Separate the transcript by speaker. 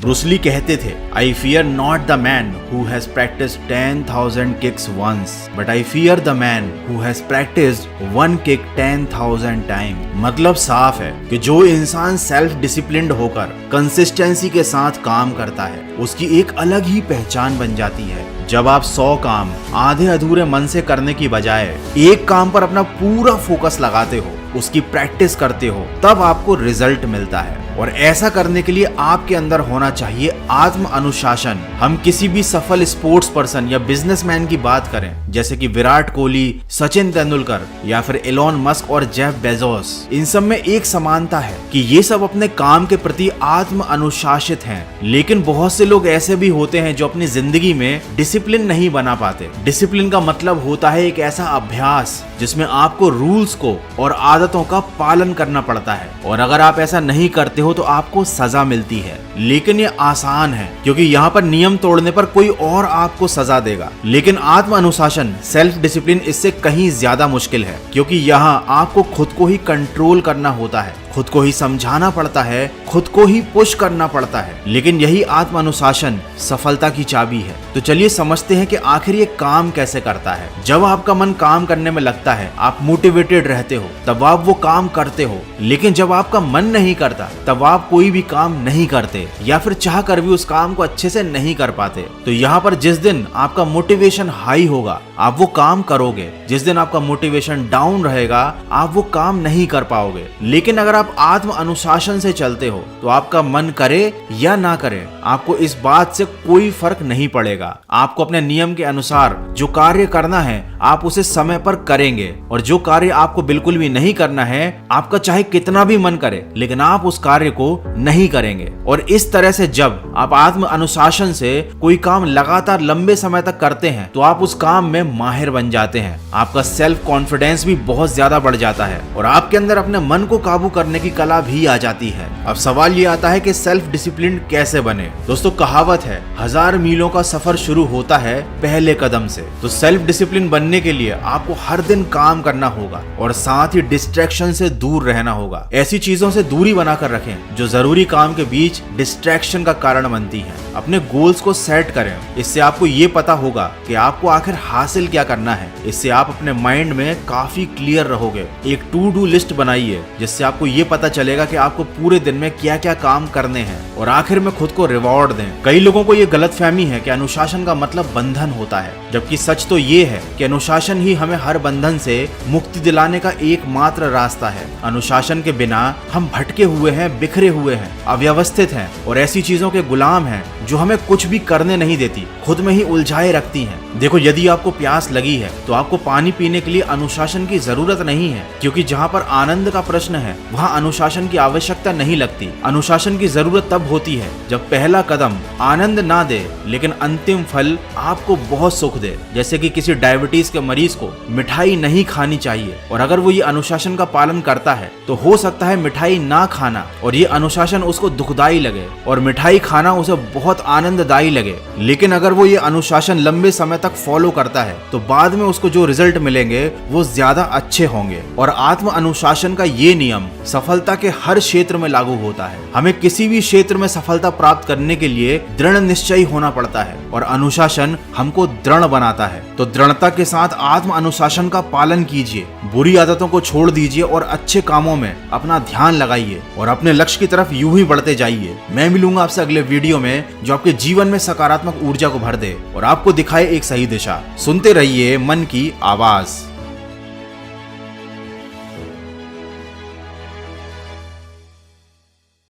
Speaker 1: Bruce Lee कहते थे, I fear not the man who has practised 10,000 kicks once but I fear the man who has practised one kick 10,000 time. मतलब साफ है कि जो इंसान सेल्फ डिसिप्लिन्ड होकर कंसिस्टेंसी के साथ काम करता है उसकी एक अलग ही पहचान बन जाती है। जब आप 100 काम आधे अधूरे मन से करने की बजाय एक काम पर अपना पूरा फोकस लगाते हो, उसकी प्रैक्टिस करते हो, तब आपको रिजल्ट मिलता है। और ऐसा करने के लिए आपके अंदर होना चाहिए आत्म अनुशासन। हम किसी भी सफल स्पोर्ट्स पर्सन या बिजनेसमैन की बात करें, जैसे कि विराट कोहली, सचिन तेंदुलकर या फिर एलोन मस्क और जेफ बेजोस, इन सब में एक समानता है कि ये सब अपने काम के प्रति आत्म अनुशासित हैं। लेकिन बहुत से लोग ऐसे भी होते हैं जो अपनी जिंदगी में डिसिप्लिन नहीं बना पाते। डिसिप्लिन का मतलब होता है एक ऐसा अभ्यास जिसमें आपको रूल्स को और आदतों का पालन करना पड़ता है, और अगर आप ऐसा नहीं करते हो तो आपको सजा मिलती है। लेकिन ये आसान है क्योंकि यहाँ पर नियम तोड़ने पर कोई और आपको सजा देगा। लेकिन आत्म अनुशासन, सेल्फ डिसिप्लिन, इससे कहीं ज्यादा मुश्किल है क्योंकि यहाँ आपको खुद को ही कंट्रोल करना होता है, खुद को ही समझाना पड़ता है, खुद को ही पुश करना पड़ता है। लेकिन यही आत्म अनुशासन सफलता की चाबी है। तो चलिए समझते हैं कि आखिर ये काम कैसे करता है। जब आपका मन काम करने में लगता है, आप मोटिवेटेड रहते हो, तब आप वो काम करते हो। लेकिन जब आपका मन नहीं करता तब आप कोई भी काम नहीं करते, या फिर चाह कर भी उस काम को अच्छे से नहीं कर पाते। तो यहाँ पर जिस दिन आपका मोटिवेशन हाई होगा आप वो काम करोगे, जिस दिन आपका मोटिवेशन डाउन रहेगा आप वो काम नहीं कर पाओगे। लेकिन अगर आप आत्म अनुशासन से चलते हो तो आपका मन करे या ना करे, आपको इस बात से कोई फर्क नहीं पड़ेगा। आपको अपने नियम के अनुसार जो कार्य करना है आप उसे समय पर करेंगे, और जो कार्य आपको बिल्कुल भी नहीं करना है, आपका चाहे कितना भी मन करे लेकिन आप उस कार्य को नहीं करेंगे। और इस तरह से जब आप आत्म अनुशासन से कोई काम लगातार लंबे समय तक करते हैं तो आप उस काम में माहिर बन जाते हैं। आपका सेल्फ कॉन्फिडेंस भी बहुत ज्यादा बढ़ जाता है और आपके अंदर अपने मन को काबू करने की कला भी आ जाती है। अब सवाल ये आता है कि सेल्फ डिसिप्लिन कैसे बने। दोस्तों, कहावत है 1000 मीलों का सफर शुरू होता है पहले कदम से। तो सेल्फ डिसिप्लिन बनने के लिए आपको हर दिन काम करना होगा और साथ ही डिस्ट्रैक्शन से दूर रहना होगा। ऐसी चीजों से दूरी बनाकर रखें जो जरूरी काम के बीच डिस्ट्रैक्शन का कारण बनती है। अपने गोल्स को सेट करें, इससे आपको ये पता होगा कि आपको आखिर हासिल क्या करना है। इससे आप अपने माइंड में काफी क्लियर रहोगे। एक टू डू लिस्ट बनाइए जिससे आपको ये पता चलेगा कि आपको पूरे दिन में क्या क्या काम करने हैं, और आखिर में खुद को रिवॉर्ड दें। कई लोगों को ये गलतफहमी है कि अनुशासन का मतलब बंधन होता है, जबकि सच तो ये है कि अनुशासन ही हमें हर बंधन से मुक्ति दिलाने का एकमात्र रास्ता है। अनुशासन के बिना हम भटके हुए हैं, बिखरे हुए हैं, अव्यवस्थित हैं और ऐसी चीजों के गुलाम हैं जो हमें कुछ भी करने नहीं देती, खुद में ही उलझाए रखती हैं। देखो, यदि आपको प्यास लगी है तो आपको पानी पीने के लिए अनुशासन की जरूरत नहीं है, क्योंकि जहाँ पर आनंद का प्रश्न है वहाँ अनुशासन की आवश्यकता नहीं लगती। अनुशासन की जरूरत तब होती है जब पहला कदम आनंद ना दे लेकिन अंतिम फल आपको बहुत सुख दे। जैसे कि किसी डायबिटीज के मरीज को मिठाई नहीं खानी चाहिए, और अगर वो ये अनुशासन का पालन करता है तो हो सकता है मिठाई ना खाना और ये अनुशासन उसको दुखदाई लगे और मिठाई खाना उसे बहुत आनंददायी लगे। लेकिन अगर वो ये अनुशासन लंबे समय तक फॉलो करता है तो बाद में उसको जो रिजल्ट मिलेंगे वो ज्यादा अच्छे होंगे। और आत्म अनुशासन का ये नियम सफलता के हर क्षेत्र में लागू होता है। हमें किसी भी क्षेत्र में सफलता प्राप्त करने के लिए दृढ़ निश्चयी होना पड़ता है और अनुशासन हमको दृढ़ बनाता है। तो दृढ़ता के साथ आत्म अनुशासन का पालन कीजिए, बुरी आदतों को छोड़ दीजिए और अच्छे कामों में अपना ध्यान लगाइए और अपने लक्ष्य की तरफ यूं ही बढ़ते जाइए। मैं मिलूंगा आपसे अगले वीडियो में जो आपके जीवन में सकारात्मक ऊर्जा को भर दे और आपको दिखाए एक सही दिशा। सुनते रहिए मन की आवाज।